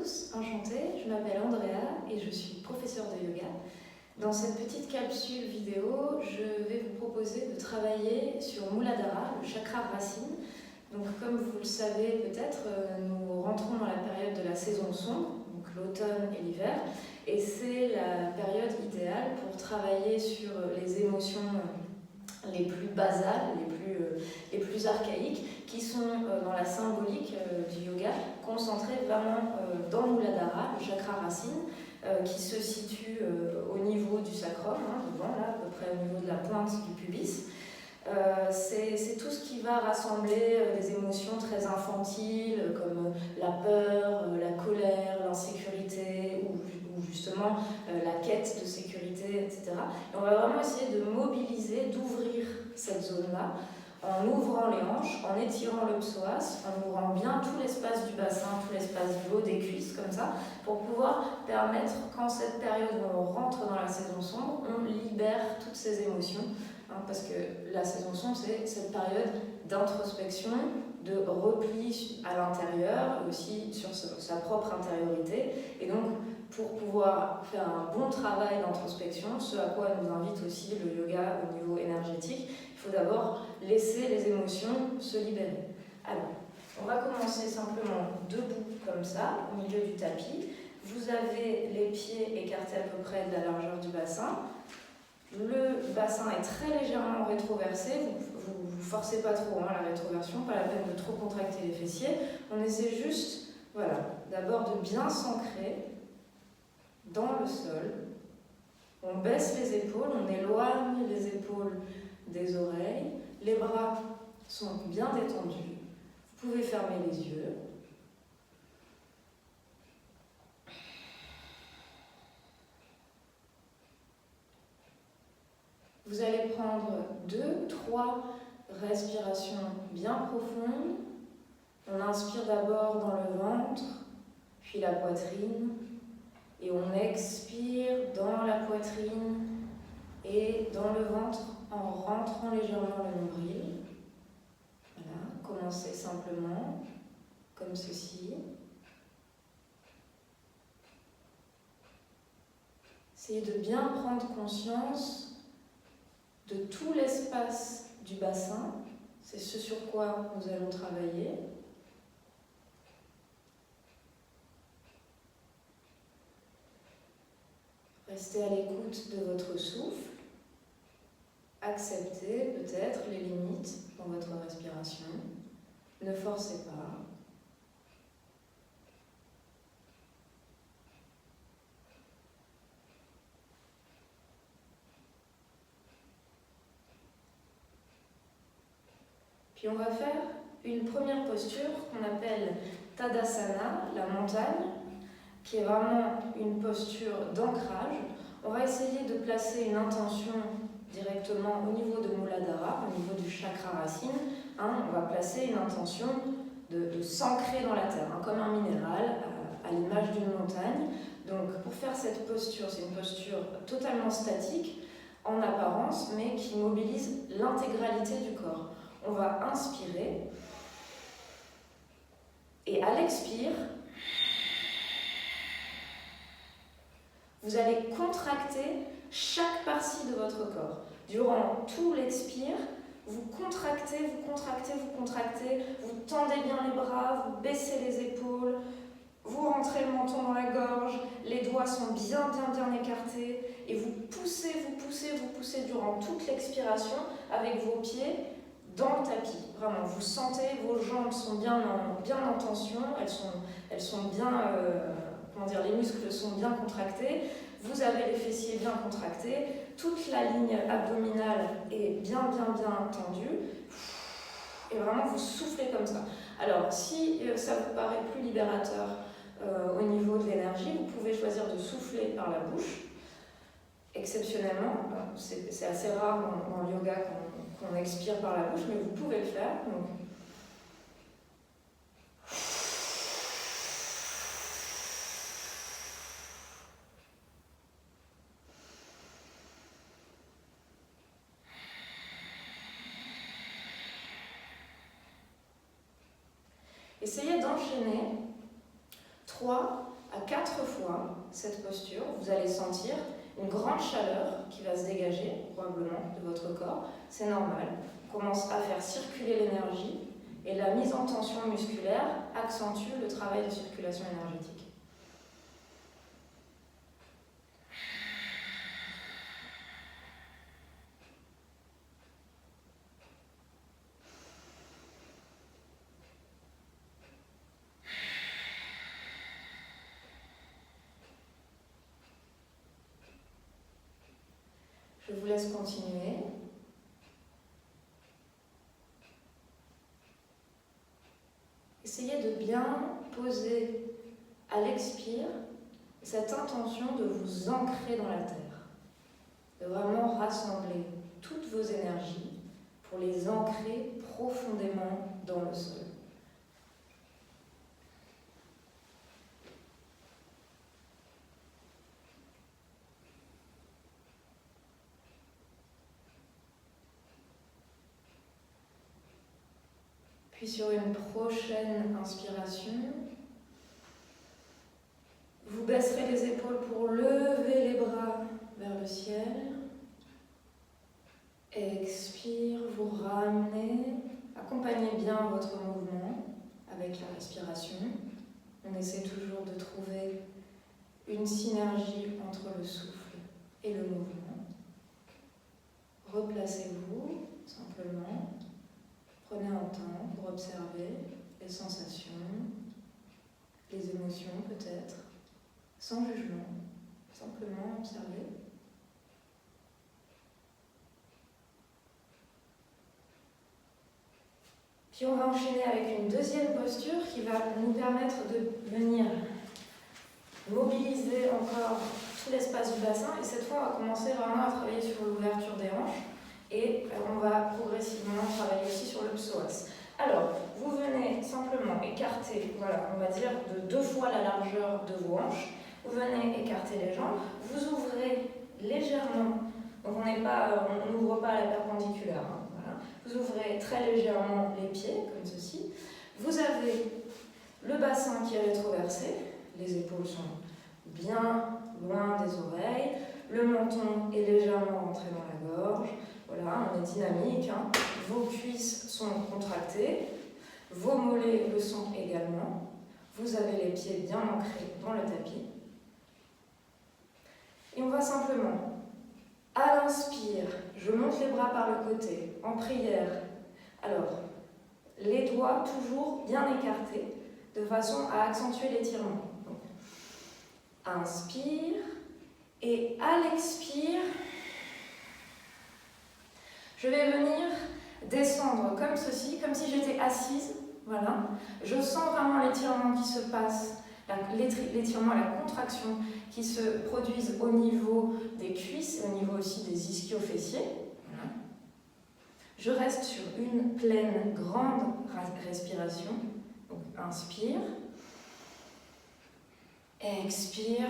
tous, enchantée, je m'appelle Andrea et je suis professeure de yoga. Dans cette petite capsule vidéo, je vais vous proposer de travailler sur Muladhara, le chakra racine. Donc comme vous le savez peut-être, nous rentrons dans la période de la saison sombre, donc l'automne et l'hiver, et c'est la période idéale pour travailler sur les émotions les plus basales, les plus archaïques, qui sont dans la symbolique du yoga, concentrées vraiment dans Muladhara, le chakra racine, qui se situe au niveau du sacrum, devant, là, à peu près au niveau de la pointe du pubis. C'est tout ce qui va rassembler des émotions très infantiles comme la peur, la colère, l'insécurité ou justement la quête de sécurité, etc. Et on va vraiment essayer de mobiliser, d'ouvrir cette zone-là en ouvrant les hanches, en étirant le psoas, en ouvrant bien tout l'espace du bassin, tout l'espace du haut des cuisses, comme ça, pour pouvoir permettre qu'en cette période où on rentre dans la saison sombre, on libère toutes ces émotions. Parce que la saison sombre, c'est cette période d'introspection, de repli à l'intérieur, aussi sur sa propre intériorité. Et donc, pour pouvoir faire un bon travail d'introspection, ce à quoi nous invite aussi le yoga au niveau énergétique, il faut d'abord laisser les émotions se libérer. Alors, on va commencer simplement debout comme ça, au milieu du tapis. Vous avez les pieds écartés à peu près de la largeur du bassin. Le bassin est très légèrement rétroversé, vous ne forcez pas trop la rétroversion, pas la peine de trop contracter les fessiers. On essaie juste, voilà, d'abord de bien s'ancrer dans le sol. On baisse les épaules, on éloigne les épaules des oreilles. Les bras sont bien détendus. Vous pouvez fermer les yeux. Vous allez prendre 2-3 respirations bien profondes. On inspire d'abord dans le ventre, puis la poitrine. Et on expire dans la poitrine et dans le ventre en rentrant légèrement le nombril. Voilà, commencez simplement comme ceci. Essayez de bien prendre conscience de tout l'espace du bassin, c'est ce sur quoi nous allons travailler. Restez à l'écoute de votre souffle. Acceptez peut-être les limites dans votre respiration. Ne forcez pas. Puis on va faire une première posture qu'on appelle Tadasana, la montagne, qui est vraiment une posture d'ancrage. On va essayer de placer une intention directement au niveau de Muladhara, au niveau du chakra racine. On va placer une intention de s'ancrer dans la terre, comme un minéral, à l'image d'une montagne. Donc pour faire cette posture, c'est une posture totalement statique, en apparence, mais qui mobilise l'intégralité du corps. On va inspirer et à l'expire, vous allez contracter chaque partie de votre corps. Durant tout l'expire, vous contractez, vous contractez, vous contractez, vous tendez bien les bras, vous baissez les épaules, vous rentrez le menton dans la gorge, les doigts sont bien écartés et vous poussez, vous poussez, vous poussez durant toute l'expiration avec vos pieds dans le tapis. Vraiment, vous sentez, vos jambes sont bien en tension, elles sont bien, les muscles sont bien contractés, vous avez les fessiers bien contractés, toute la ligne abdominale est bien tendue, et vraiment vous soufflez comme ça. Alors, si ça vous paraît plus libérateur au niveau de l'énergie, vous pouvez choisir de souffler par la bouche. Exceptionnellement, c'est assez rare dans le yoga qu'on expire par la bouche, mais vous pouvez le faire. Donc. Essayez d'enchaîner 3 à 4 fois cette posture, vous allez sentir une grande chaleur qui va se dégager probablement de votre corps. C'est normal. On commence à faire circuler l'énergie et la mise en tension musculaire accentue le travail de circulation énergétique. Je vous laisse continuer. Essayez de bien poser à l'expire cette intention de vous ancrer dans la terre, de vraiment rassembler toutes vos énergies pour les ancrer profondément dans le sol. Puis sur une prochaine inspiration, vous baisserez les épaules pour lever les bras vers le ciel. Expire, vous ramenez. Accompagnez bien votre mouvement avec la respiration. On essaie toujours de trouver une synergie entre le souffle et le mouvement. Replacez-vous simplement. Prenez un temps pour observer les sensations, les émotions peut-être, sans jugement, simplement observer. Puis on va enchaîner avec une deuxième posture qui va nous permettre de venir mobiliser encore tout l'espace du bassin. Et cette fois, on va commencer vraiment à travailler sur l'ouverture des hanches. Et on va progressivement travailler aussi sur le psoas. Alors, vous venez simplement écarter, voilà, on va dire de 2 fois la largeur de vos hanches. Vous venez écarter les jambes, vous ouvrez légèrement, donc on n'ouvre pas à la perpendiculaire, hein, voilà. Vous ouvrez très légèrement les pieds, comme ceci. Vous avez le bassin qui est rétroversé, les épaules sont bien loin des oreilles, le menton est légèrement rentré dans la gorge. Voilà, on est dynamique, hein. Vos cuisses sont contractées, vos mollets le sont également. Vous avez les pieds bien ancrés dans le tapis. Et on va simplement, à l'inspire, je monte les bras par le côté, en prière. Alors, les doigts toujours bien écartés, de façon à accentuer l'étirement. Inspire, et à l'expire, je vais venir descendre comme ceci, comme si j'étais assise. Voilà. Je sens vraiment l'étirement qui se passe, l'étirement, la contraction qui se produisent au niveau des cuisses et au niveau aussi des ischio-fessiers. Voilà. Je reste sur une pleine, grande respiration. Donc, inspire. Expire.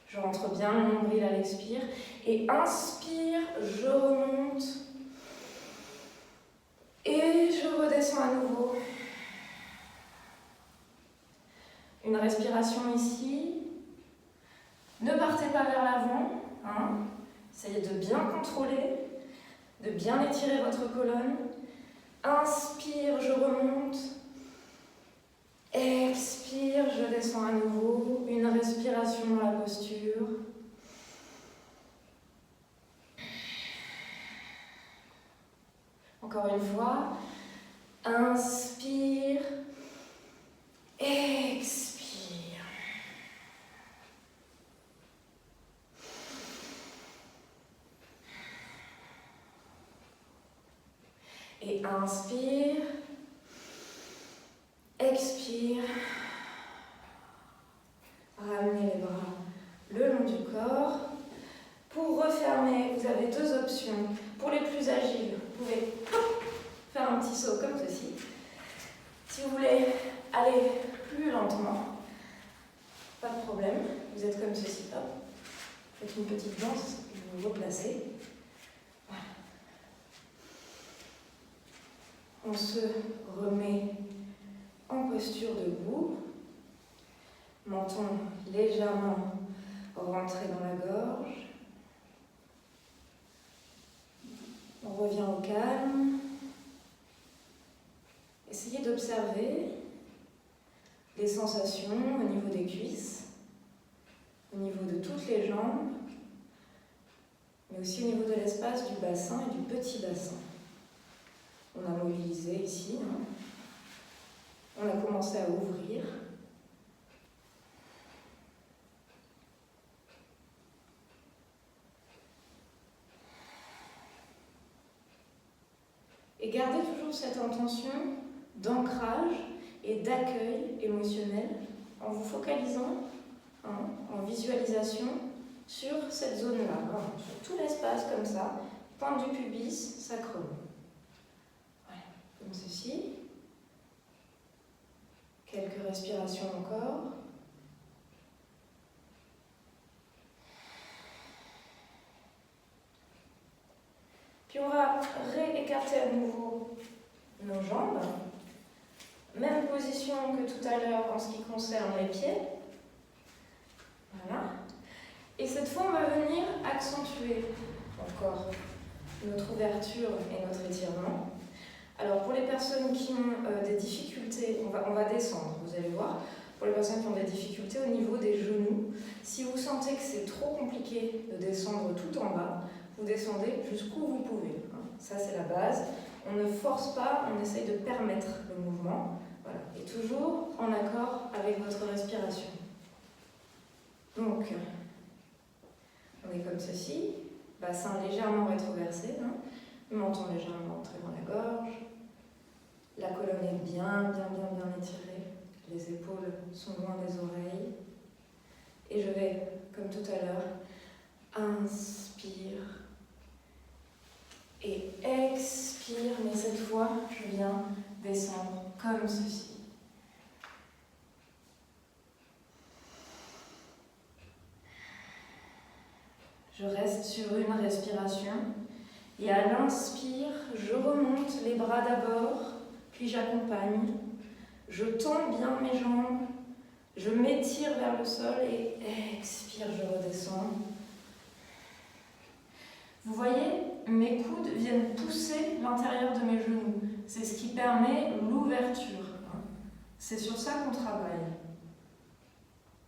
Je rentre bien le nombril à l'expire. Et inspire, je remonte. Et je redescends à nouveau. Une respiration ici. Ne partez pas vers l'avant. Hein. Essayez de bien contrôler, de bien étirer votre colonne. Inspire, je remonte. Expire, je descends à nouveau. Une respiration dans la posture. Encore une fois. Inspire. Expire. Et inspire. Expire. Ramenez les bras le long du corps. Pour refermer, vous avez 2 options. Pour les plus agiles, vous pouvez faire un petit saut comme ceci. Si vous voulez aller plus lentement, pas de problème, vous êtes comme ceci. Hop. Faites une petite danse, vous vous replacez. Voilà. On se remet en posture debout. menton légèrement rentré dans la gorge. On revient au calme. Essayez d'observer les sensations au niveau des cuisses, au niveau de toutes les jambes, mais aussi au niveau de l'espace du bassin et du petit bassin. On a mobilisé ici, hein. On a commencé à ouvrir. Et gardez toujours cette intention d'ancrage et d'accueil émotionnel en vous focalisant, hein, en visualisation sur cette zone-là, hein, sur tout l'espace comme ça, pointe du pubis, sacrum. Voilà, comme ceci. Quelques respirations encore. Puis on va réécarter à nouveau nos jambes. Même position que tout à l'heure en ce qui concerne les pieds. Voilà. Et cette fois, on va venir accentuer encore notre ouverture et notre étirement. Alors, pour les personnes qui ont des difficultés, on va descendre, vous allez voir. Pour les personnes qui ont des difficultés au niveau des genoux, si vous sentez que c'est trop compliqué de descendre tout en bas, vous descendez jusqu'où vous pouvez. Ça, c'est la base. On ne force pas, on essaye de permettre le mouvement. Voilà. Et toujours en accord avec votre respiration. Donc, on est comme ceci. Bassin légèrement rétroversé. Hein. Menton légèrement entré dans la gorge. La colonne est bien étirée. Les épaules sont loin des oreilles. Et je vais, comme tout à l'heure, inspire et expire, mais cette fois, je viens descendre comme ceci. Je reste sur une respiration et à l'inspire, je remonte les bras d'abord, puis j'accompagne. Je tends bien mes jambes, je m'étire vers le sol et expire, je redescends. Vous voyez, mes coudes viennent pousser l'intérieur de mes genoux. C'est ce qui permet l'ouverture. C'est sur ça qu'on travaille.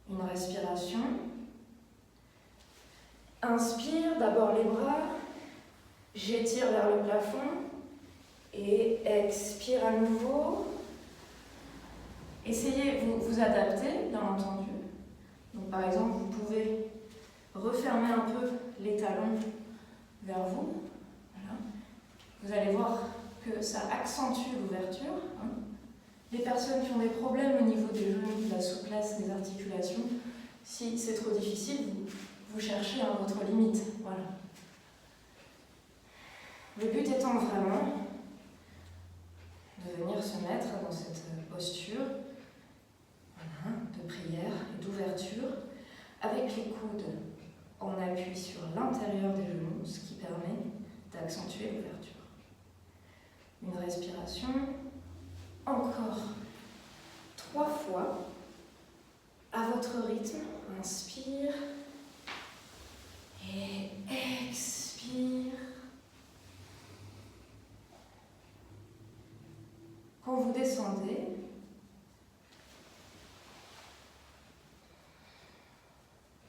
Une respiration. Inspire, d'abord les bras. J'étire vers le plafond. Et expire à nouveau. Essayez, vous adapter, bien entendu. Donc, par exemple, vous pouvez refermer un peu les talons vers vous. Voilà. Vous allez voir que ça accentue l'ouverture. Hein. Les personnes qui ont des problèmes au niveau des genoux, de la souplesse, des articulations, si c'est trop difficile, vous cherchez à votre limite. Voilà. Le but étant vraiment de venir se mettre dans cette posture, voilà, de prière et d'ouverture, avec les coudes en appui sur l'intérieur des genoux, ce qui permet d'accentuer l'ouverture. Une respiration, encore 3 fois, à votre rythme. Inspire et expire. Quand vous descendez,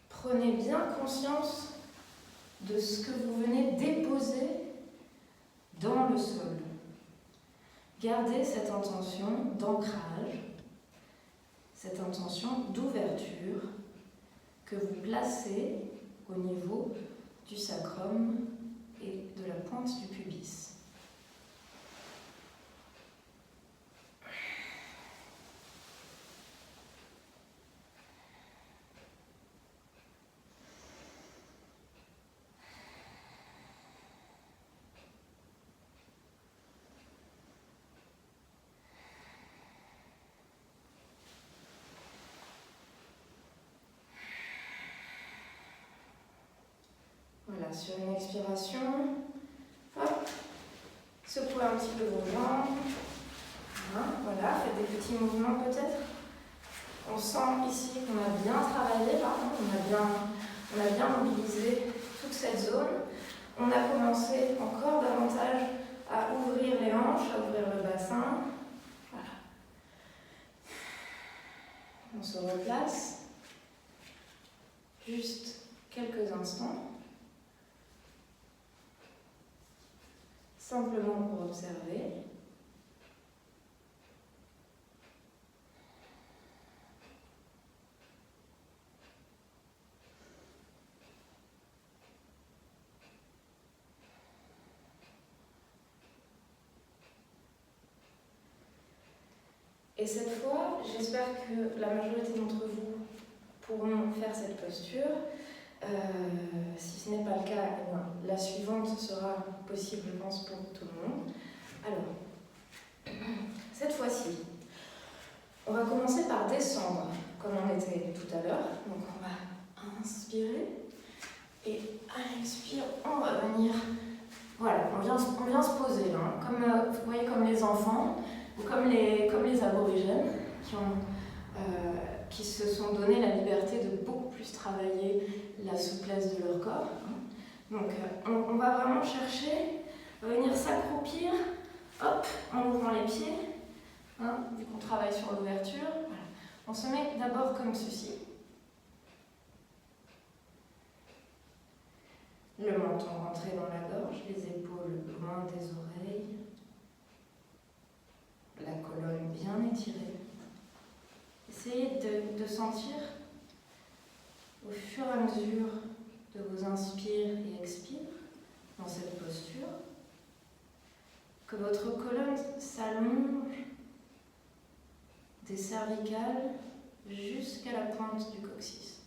prenez bien conscience de ce que vous venez déposer dans le sol. Gardez cette intention d'ancrage, cette intention d'ouverture que vous placez au niveau du sacrum et de la pointe du pubis. Voilà, sur une expiration, hop, secouez un petit peu vos jambes. Voilà, faites des petits mouvements peut-être. On sent ici qu'on a bien travaillé, là, on a bien mobilisé toute cette zone. On a commencé encore davantage à ouvrir les hanches, à ouvrir le bassin. Voilà. On se replace. Juste quelques instants. Simplement pour observer. Et cette fois, j'espère que la majorité d'entre vous pourront faire cette posture. Si ce n'est pas le cas, eh bien, la suivante sera possible, je pense, pour tout le monde. Alors, cette fois-ci, on va commencer par descendre, comme on était tout à l'heure. Donc, on va inspirer et à l'expire, on va venir. Voilà, on vient se poser là, comme, vous voyez, comme les enfants ou comme les aborigènes qui se sont donné la liberté de beaucoup plus travailler la souplesse de leur corps. Donc on va vraiment chercher à venir s'accroupir, hop, en ouvrant les pieds, vu qu'on travaille sur l'ouverture. Voilà. On se met d'abord comme ceci. Le menton rentré dans la gorge, les épaules loin des oreilles, la colonne bien étirée. Essayez de sentir au fur et à mesure de vos inspires et expires dans cette posture que votre colonne s'allonge des cervicales jusqu'à la pointe du coccyx.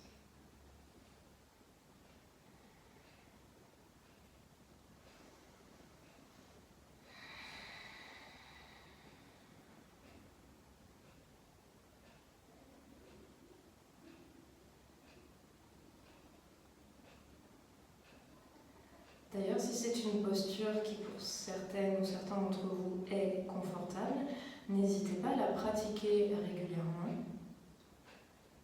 D'ailleurs, si c'est une posture qui, pour certaines ou certains d'entre vous, est confortable, n'hésitez pas à la pratiquer régulièrement.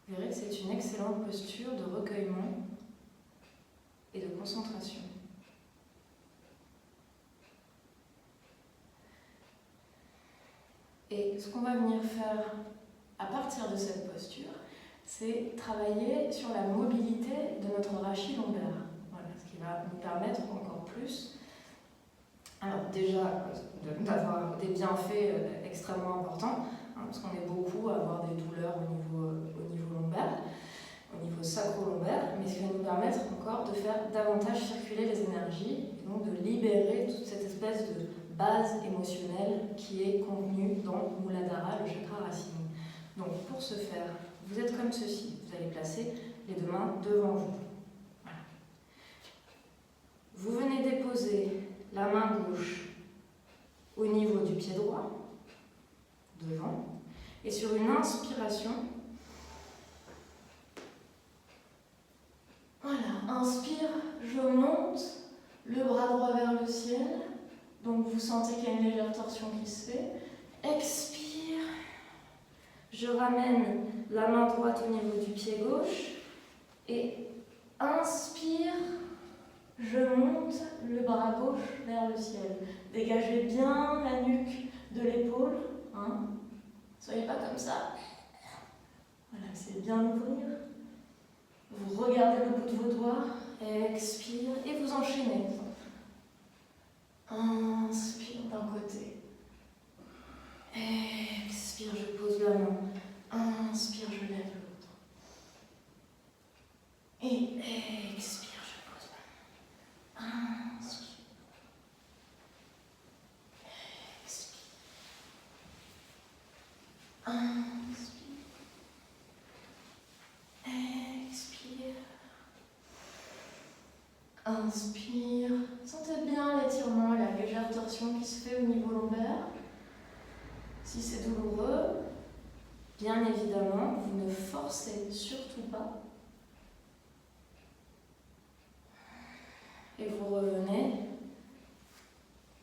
Vous verrez que c'est une excellente posture de recueillement et de concentration. Et ce qu'on va venir faire à partir de cette posture, c'est travailler sur la mobilité de notre rachis lombaire. Voilà, ce qui va nous permettre encore plus, alors déjà, d'avoir des bienfaits extrêmement importants, parce qu'on est beaucoup à avoir des douleurs au niveau lombaire, au niveau sacro-lombaire, mais ce qui va nous permettre encore de faire davantage circuler les énergies, et donc de libérer toute cette espèce de base émotionnelle qui est contenue dans Muladhara, le chakra racine. Donc pour ce faire, vous êtes comme ceci, vous allez placer les deux mains devant vous. Voilà. Vous venez déposer la main gauche au niveau du pied droit, devant, et sur une inspiration, voilà, inspire, je monte le bras droit vers le ciel, donc vous sentez qu'il y a une légère torsion qui se fait. Expire, je ramène la main droite au niveau du pied gauche et inspire, je monte le bras gauche vers le ciel. Dégagez bien la nuque de l'épaule. Soyez pas comme ça. Voilà, essayez de bien ouvrir. Vous regardez le bout de vos doigts. Expire et vous enchaînez. Inspire d'un côté. Expire, je pose la main. Inspire, je lève l'autre. Et expire, je pose la main. Inspire. Expire. Inspire. Expire. Inspire. Sentez bien l'étirement et la légère torsion qui se fait au niveau lombaire. Si c'est douloureux, bien évidemment, vous ne forcez surtout pas. Et vous revenez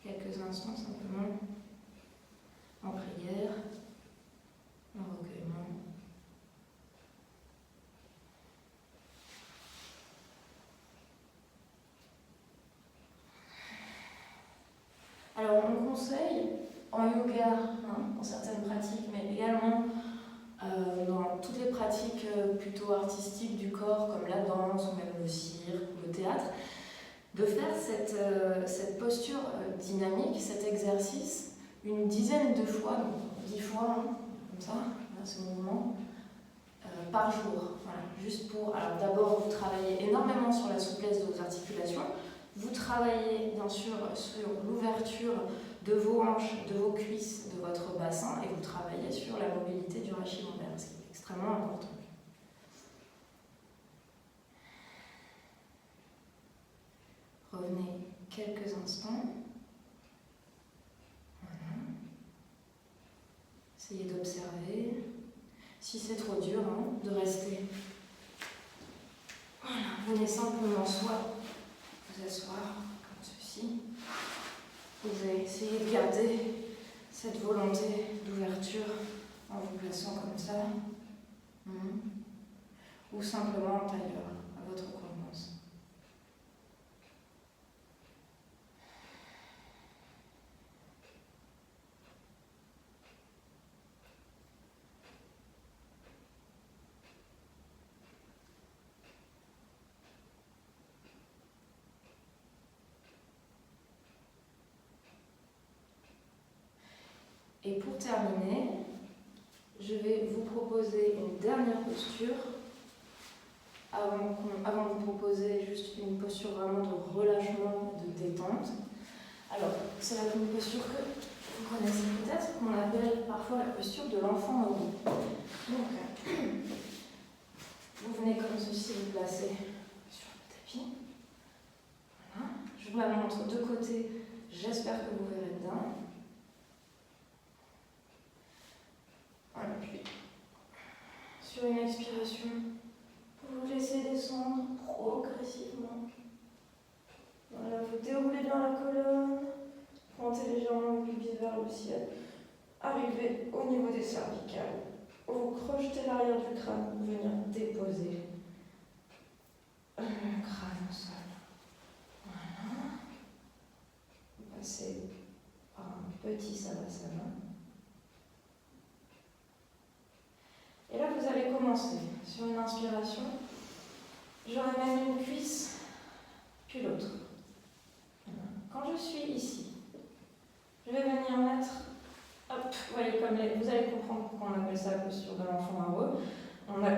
quelques instants simplement en prière, en recueillement, conseille en yoga, dans certaines pratiques, mais également dans toutes les pratiques plutôt artistiques du corps, comme la danse ou même le cirque ou le théâtre, de faire cette posture dynamique, cet exercice, une dizaine de fois, donc 10 fois, comme ça, là, ce mouvement, par jour. Voilà, juste pour. Alors d'abord, vous travaillez énormément sur la souplesse de vos articulations. Vous travaillez bien sûr sur l'ouverture de vos hanches, de vos cuisses, de votre bassin, et vous travaillez sur la mobilité du rachis lombaire, ce qui est extrêmement important. Revenez quelques instants. Voilà. Essayez d'observer. Si c'est trop dur, de rester. Voilà, venez simplement soit vous asseoir comme ceci. Vous allez essayer de garder cette volonté d'ouverture en vous plaçant comme ça. Ou simplement en tailleur, à votre convenance. Et pour terminer, je vais vous proposer une dernière posture avant de vous proposer juste une posture vraiment de relâchement, de détente. Alors, c'est une posture que vous connaissez peut-être, qu'on appelle parfois la posture de l'enfant heureux. Donc, vous venez comme ceci vous placer sur le tapis. Voilà. Je vous la montre de côté, j'espère que vous verrez bien. Voilà, puis sur une expiration, vous laissez descendre progressivement. Voilà, vous déroulez bien la colonne, pointez légèrement le pubis vers le ciel, arrivez au niveau des cervicales, vous crochetez l'arrière du crâne pour venir déposer le crâne au sol. Voilà. Vous passez par un petit savasana. Et là, vous allez commencer sur une inspiration. Je ramène une cuisse, puis l'autre. Quand je suis ici, je vais venir mettre, hop, vous voyez, vous allez comprendre pourquoi on appelle ça la posture de l'enfant heureux. On a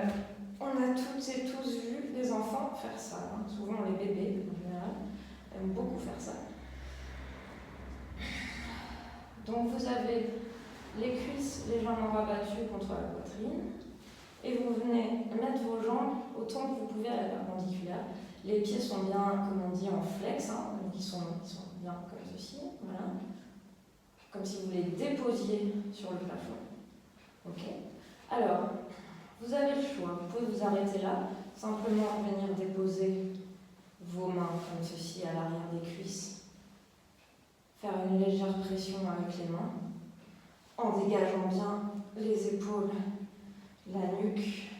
toutes et tous vu des enfants faire ça. Souvent, les bébés, en général, aiment beaucoup faire ça. Donc, vous avez les cuisses légèrement rabattues contre la poitrine. Et vous venez mettre vos jambes autant que vous pouvez à la perpendiculaire. Les pieds sont bien, comme on dit, en flex, donc ils sont bien comme ceci, voilà. Comme si vous les déposiez sur le plafond. Ok. Alors, vous avez le choix. Vous pouvez vous arrêter là, simplement venir déposer vos mains comme ceci à l'arrière des cuisses. Faire une légère pression avec les mains, en dégageant bien les épaules, la nuque,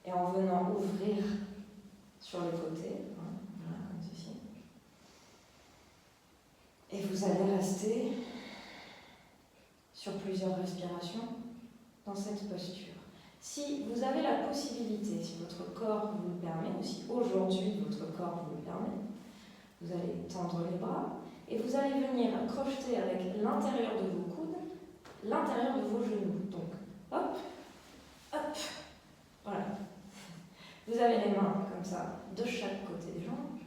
et en venant ouvrir sur les côtés, voilà, comme ceci. Et vous allez rester sur plusieurs respirations dans cette posture. Si vous avez la possibilité, si votre corps vous le permet, ou si aujourd'hui votre corps vous le permet, vous allez tendre les bras et vous allez venir crocheter avec l'intérieur de vos coudes, l'intérieur de vos genoux. Donc, hop, hop, voilà. Vous avez les mains comme ça, de chaque côté des jambes.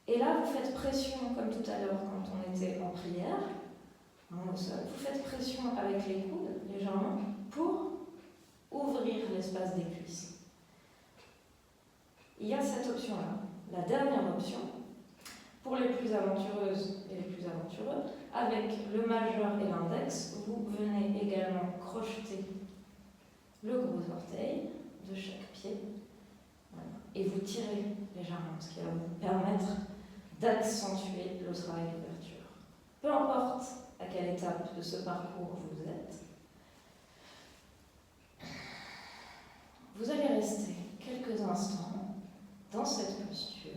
Et là, vous faites pression, comme tout à l'heure quand on était en prière, au sol. Vous faites pression avec les coudes, légèrement, pour ouvrir l'espace des cuisses. Il y a cette option-là. La dernière option, pour les plus aventureuses et les plus aventureux, avec le majeur et l'index, vous venez également crocheter le gros orteil de chaque pied, voilà, et vous tirez légèrement, ce qui va vous permettre d'accentuer le travail d'ouverture. Peu importe à quelle étape de ce parcours vous êtes, vous allez rester quelques instants dans cette posture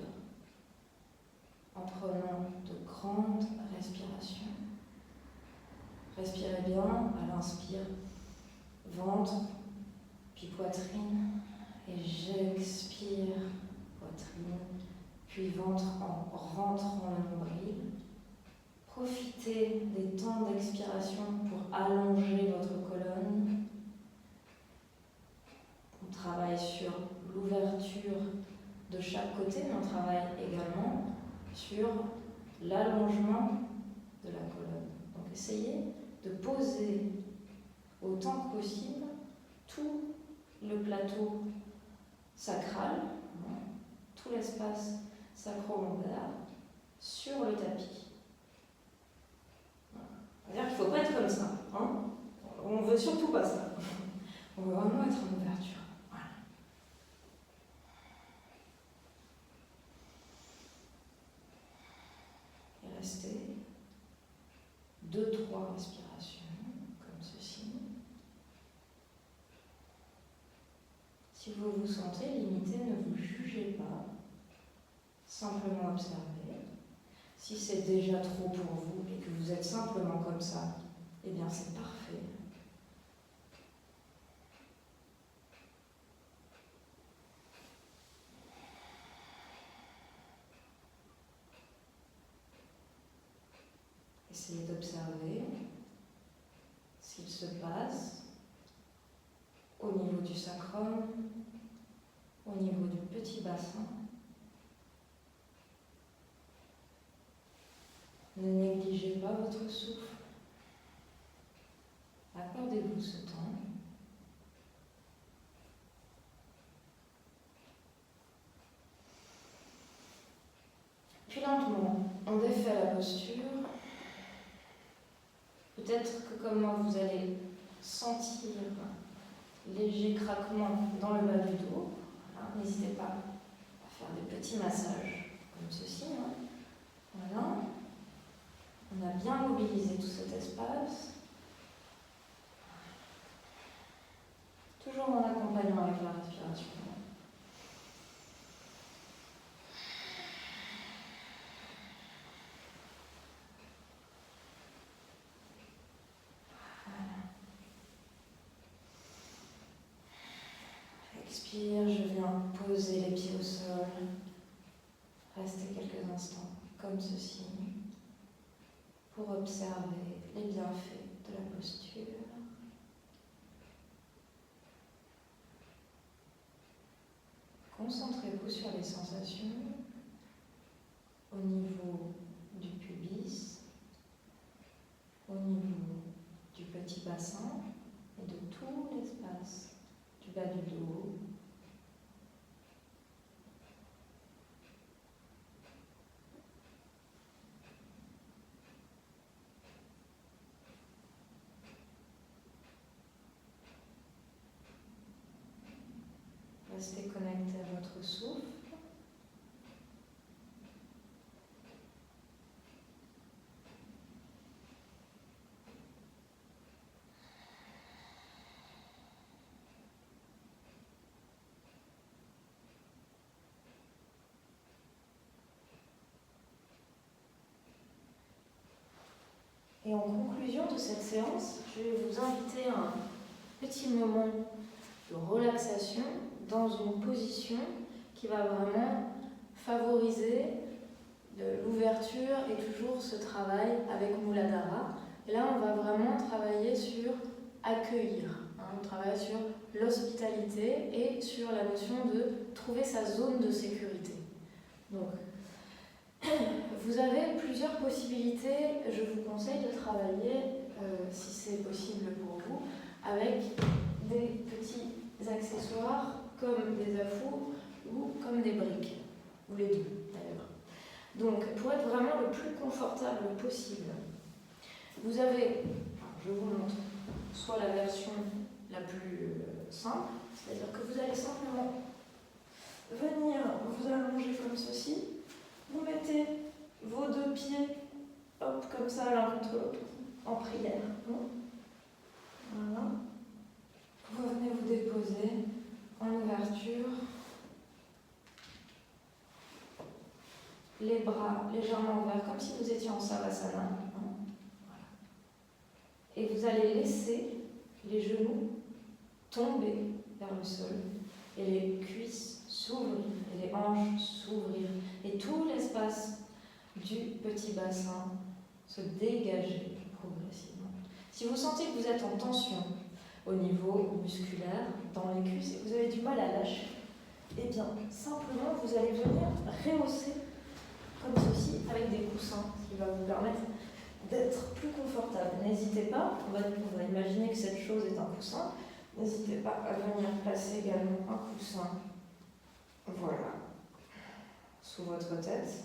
en prenant de grandes respirations. bien à l'inspire, ventre, puis poitrine, et j'expire, poitrine, puis ventre en rentrant le nombril. Profitez des temps d'expiration pour allonger votre colonne. On travaille sur l'ouverture de chaque côté, mais on travaille également sur l'allongement de la colonne. Donc essayez de poser autant que possible tout le plateau sacral, tout l'espace sacro-lombaire sur le tapis. C'est-à-dire qu'il ne faut pas être comme ça. On ne veut surtout pas ça. On veut vraiment être en ouverture. Voilà. Et restez 2-3 respirations, comme ceci. Si vous vous sentez limité, ne vous jugez pas. Simplement observez. Si c'est déjà trop pour vous et que vous êtes simplement comme ça, eh bien c'est parfait. Essayez d'observer s'il se passe au niveau du sacrum, au niveau du petit bassin. Ne négligez pas votre souffle. Accordez-vous ce temps. Puis lentement, on défait la posture. Peut-être que comme moi, vous allez sentir léger craquement dans le bas du dos. Voilà. N'hésitez pas à faire des petits massages comme ceci. Voilà. On a bien mobilisé tout cet espace. Toujours en accompagnant avec la respiration. Expire, je viens poser les pieds au sol. Restez quelques instants comme ceci pour observer les bienfaits de la posture. Concentrez-vous sur les sensations au niveau du pubis, au niveau du petit bassin et de tout l'espace du bas du dos. Restez connecté à votre souffle. Et en conclusion de cette séance, je vais vous inviter à un petit moment de relaxation dans une position qui va vraiment favoriser l'ouverture et toujours ce travail avec Muladhara. Et là, on va vraiment travailler sur accueillir. On travaille sur l'hospitalité et sur la notion de trouver sa zone de sécurité. Donc, vous avez plusieurs possibilités. Je vous conseille de travailler, si c'est possible pour vous, avec des petits accessoires comme des afous ou comme des briques, ou les deux d'ailleurs. Donc, pour être vraiment le plus confortable possible, vous avez, je vous montre, soit la version la plus simple, c'est-à-dire que vous allez simplement venir vous allonger comme ceci. Vous mettez vos deux pieds, hop, comme ça, l'un contre l'autre, en prière. Voilà. Vous venez vous déposer en ouverture. Les bras légèrement ouverts, comme si vous étiez en Savasana. Voilà. Et vous vous allez laisser les genoux tomber vers le sol et les cuisses s'ouvrir et les hanches s'ouvrir et tout l'espace du petit bassin se dégager progressivement. Si vous sentez que vous êtes en tension au niveau musculaire, dans les cuisses, et que vous avez du mal à lâcher, eh bien, simplement, vous allez venir rehausser comme ceci avec des coussins, ce qui va vous permettre d'être plus confortable. N'hésitez pas, on va imaginer que cette chose est un coussin, n'hésitez pas à venir placer également un coussin, voilà, sous votre tête.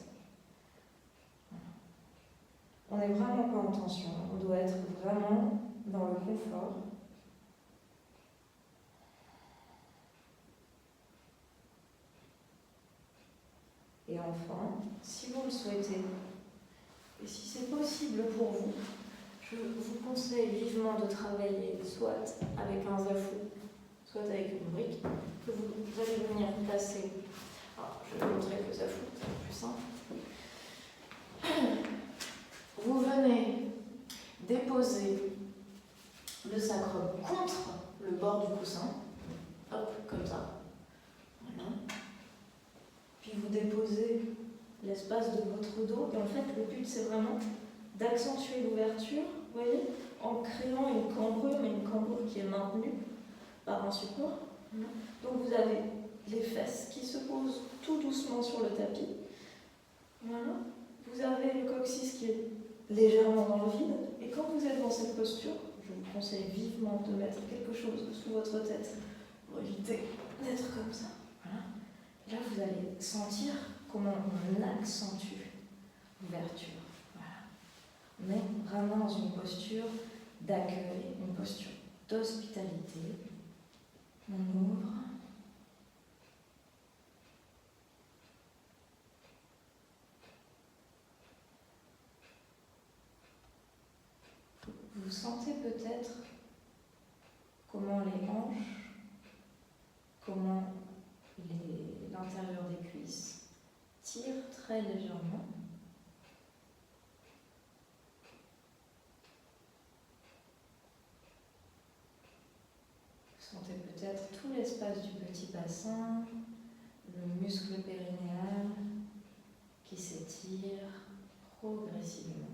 On n'est vraiment pas en tension, on doit être vraiment dans le confort. Et enfin, si vous le souhaitez, et si c'est possible pour vous, je vous conseille vivement de travailler soit avec un zafou, soit avec une brique, que vous allez venir placer. Alors, je vais vous montrer avec le zafou, c'est plus simple. Vous venez déposer le sacrum contre le bord du coussin, hop, comme ça. Voilà. Puis vous déposez l'espace de votre dos. Et en fait, le but, c'est vraiment d'accentuer l'ouverture, vous voyez, en créant une cambrure, mais une cambrure qui est maintenue par un support. Donc vous avez les fesses qui se posent tout doucement sur le tapis. Voilà. Vous avez le coccyx qui est légèrement dans le vide. Et quand vous êtes dans cette posture, je vous conseille vivement de mettre quelque chose sous votre tête pour éviter d'être comme ça. Voilà. Là, vous allez sentir comment on accentue l'ouverture. Voilà. On est vraiment dans une posture d'accueil, une posture d'hospitalité. On ouvre. Vous sentez peut-être comment les hanches, comment l'intérieur des cuisses tire très légèrement. Vous sentez peut-être tout l'espace du petit bassin, le muscle périnéal qui s'étire progressivement.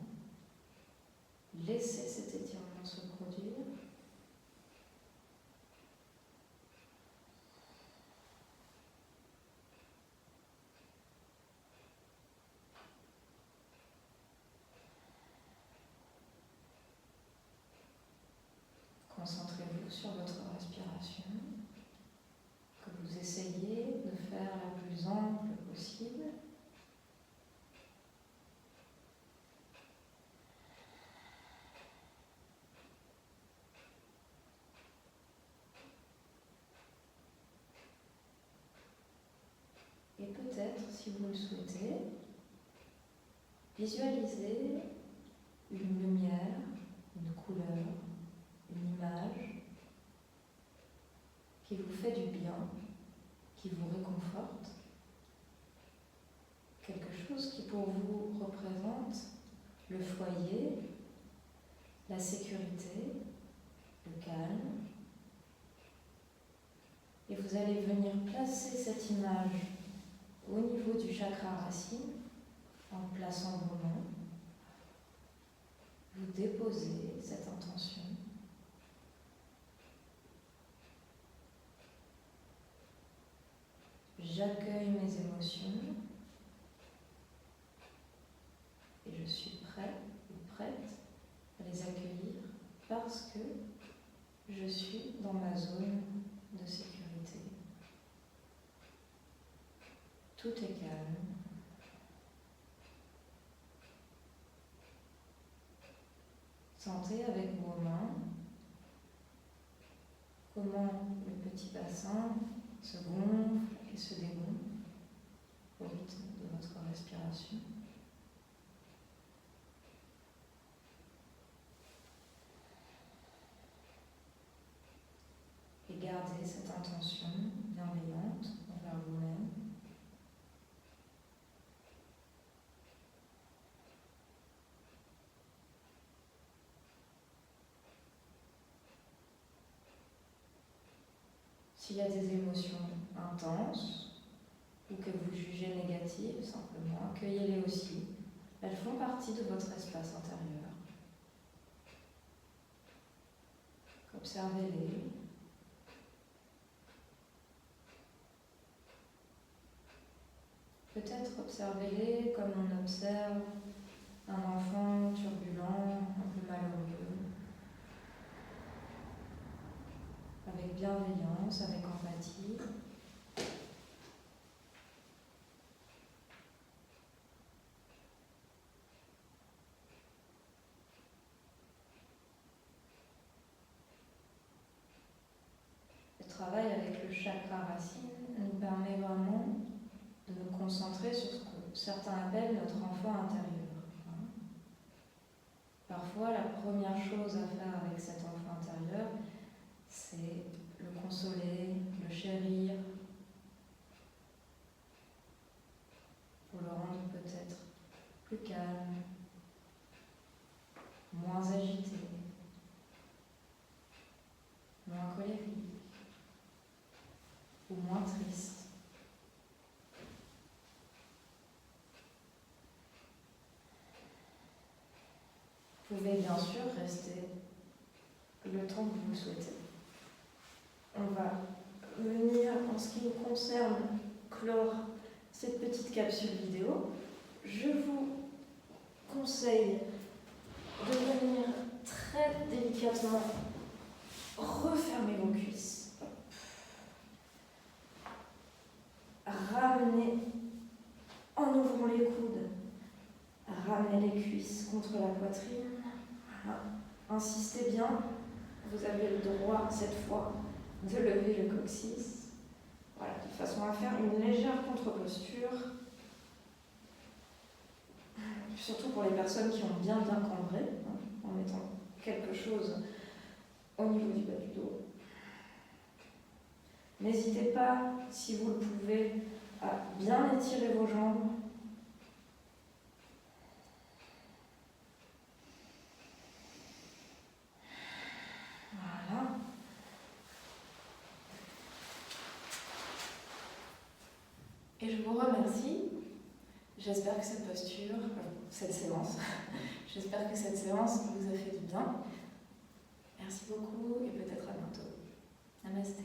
Laissez cet étirement se produire. Concentrez-vous sur votre respiration, que vous essayez de faire la plus ample possible. Et peut-être, si vous le souhaitez, visualisez une lumière, une couleur, une image qui vous fait du bien, qui vous réconforte, quelque chose qui pour vous représente le foyer, la sécurité, le calme. Et vous allez venir placer cette image au niveau du chakra racine en plaçant vos mains. Vous déposez cette intention. J'accueille mes émotions et je suis prêt ou prête à les accueillir parce que je suis dans ma zone de sécurité. Tout est calme. Sentez avec vos mains comment le petit bassin se gonfle et se dégonfle au rythme de votre respiration. Et gardez cette intention bienveillante envers vous-même. S'il y a des émotions intenses ou que vous jugez négatives, simplement, accueillez-les aussi. Elles font partie de votre espace intérieur. Observez-les. Peut-être observez-les comme on observe un enfant turbulent, un peu malheureux, avec bienveillance, avec empathie. Le travail avec le chakra racine nous permet vraiment de nous concentrer sur ce que certains appellent notre enfant intérieur. Parfois, la première chose à faire avec cet enfant intérieur, c'est le consoler, le chérir, pour le rendre peut-être plus calme, moins agité, moins colérique ou moins triste. Vous pouvez bien sûr rester le temps que vous le souhaitez. On va venir, en ce qui nous concerne, clore cette petite capsule vidéo. Je vous conseille de venir très délicatement refermer vos cuisses. Ramenez, en ouvrant les coudes, ramenez les cuisses contre la poitrine. Voilà. Insistez bien, vous avez le droit cette fois de lever le coccyx. Voilà, de façon à faire une légère contre-posture. Surtout pour les personnes qui ont bien cambré, en mettant quelque chose au niveau du bas du dos. N'hésitez pas, si vous le pouvez, à bien étirer vos jambes. Voilà. Et je vous remercie. J'espère que cette posture, cette séance, j'espère que cette séance vous a fait du bien. Merci beaucoup et peut-être à bientôt. Namasté.